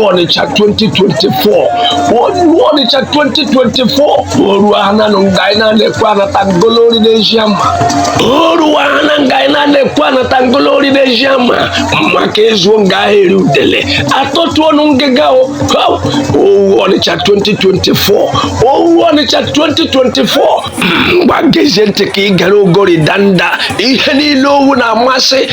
Onitsha 2024 Onitsha 2024 Oruana Ngaina Nekwana Tangolori de Jama Oruana Ngaina Nekwana Tangolori de Jama Makezo Ngaheru Dele Atoto Nungegao Onitsha 2024 Onitsha 2024 Bagezente ki garo gori danda iheni lowu na mase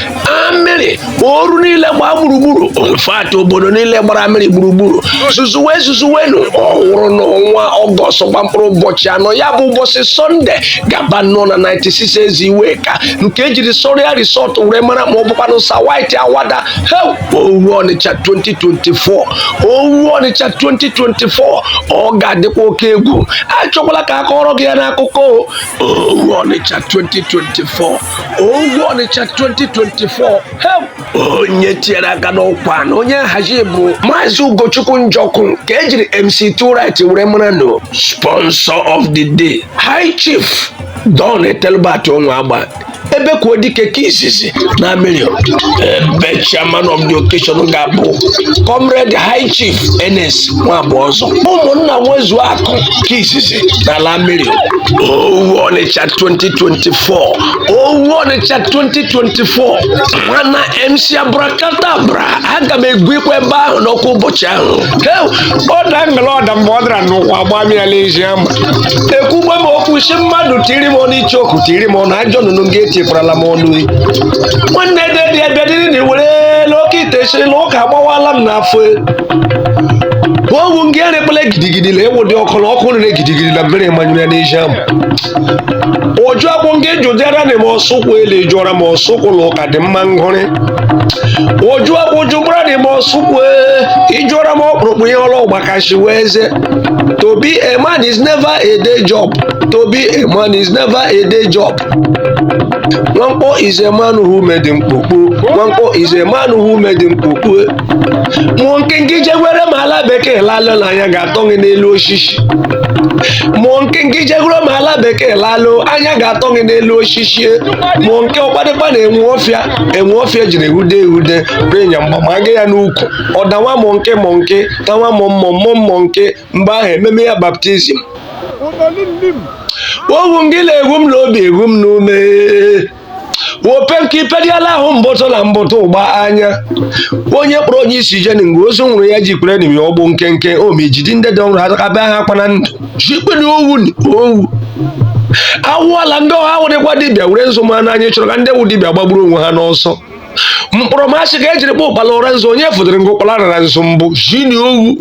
amere oru ni le gbaburuburu onfatu obodo ni le gbara amere gburuburu susuwe nu owuru no nwa August gbampro ụbọchị anọ ya bụ ụbọchị Sunday gaba no na 96 eziweka nke ejiri Soria Resort were mara ma ọbụkwanụ Sa White Awada owu Onitsha 2024 owu Onitsha 2024 ọ ga-adịkwa oke egwu achọkwala ka akọrọ gị ya n'akụkọ Onitsha 2024 Onitsha 2024 onye tiere aka n'ọkwa na onye nhazi bụ Maazị Ugochukwu Njọkụ ka ejiri MC2 right were mara no sponsor of the day High Chief Don Etelbat Onwagba ebe kwuo dike ka izizi na million ebe chairman of the occasion ga-abụ Comrade High Chief NS Nwabọzọ ụmụnna nwezu akụ ka izizi n'ala million Onitsha 2024 Onitsha 2024 mana MC Abrakadabra aga m egwu ikwe ebe ahụ n'ọkwa ụbọchị ahụ ọ dangala ọda mgbe ọ dara n'ụkwa agba mmiri ezi ama ekwugbe m okwu si mmadụ tiri m ọnụ ichoku tiri m ọnụ ajọ nụnụ nga etiparala m ọnụ nwanne dị abịadịrị na were n'oke ite siri na ụka agbawala m n'afọ owu nga erepele gidigidi la ewu dị ọkụ rere gidigidi na mmiri manyere n'ezi ama oju agbụ nga ejụdịara na m ọsụkwụ ele jụọra m ọsụkwụ na ụka dị mma ngụrị oju agbụ jụgbara na m ọsụkwụ ijụọra m ọkpụrụkpụ ihe ọrụ ọgbakashi wee ze to be a man is never a day job to be a man is never a day job Nwankpo is a man who made him pupu Nwankpo is a man who made him pupu Monke ngije were mala bekee lalo na anya ga-atọ gị n'elu osisi Monke ngije were mala bekee lalo anya ga-atọ gị n'elu osisi Monke ọkpadịkpa na-enwe ọfịa jiri ehude renya mgbamaga ya n'ukwu ọdawa monke tawa monke mgbe ahụ ememe ya baptizim owu ngị na-egwu m n'obi egwu m n'ume wope nke ipediala ahụ mbọtọ na mbọtọ ụgba anya onye kpọrọ onye isi jeni mgbe ozu nwụrụ ya jikwere n'imi ọgbụ nkenke omejidi ndị dị ọrụ ha akaba ha akpa na ndụ jikpe na owu awụọla ndị ọha wụrịkwa dibịa were nzụma n'anya chọrọ ka ndị wu dibịa gbagburu onwe ha n'ọsọ mkpọrọmasị ka ejiri kpọ ụkpala ụra nzọ onye fụtara ngụkpala rara nzọ mbụ jini owu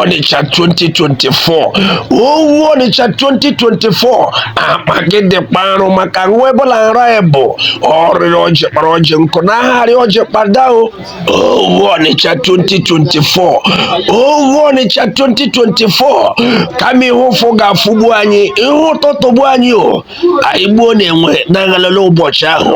Onitsha 2024 owu Onitsha 2024 akpa gị dịkpa arụ maka nwebụla nra ebu ọrịrị ọjị kpara ọjị nkụ na agharị ọjị kpada owu Onitsha 2024 owu Onitsha 2024 kama ihe ụfụ ga-afụgbu anyị ihe ụtọ tọgbu anyị anyị gbuo na-enwe na ngalele ụbọchị ahụ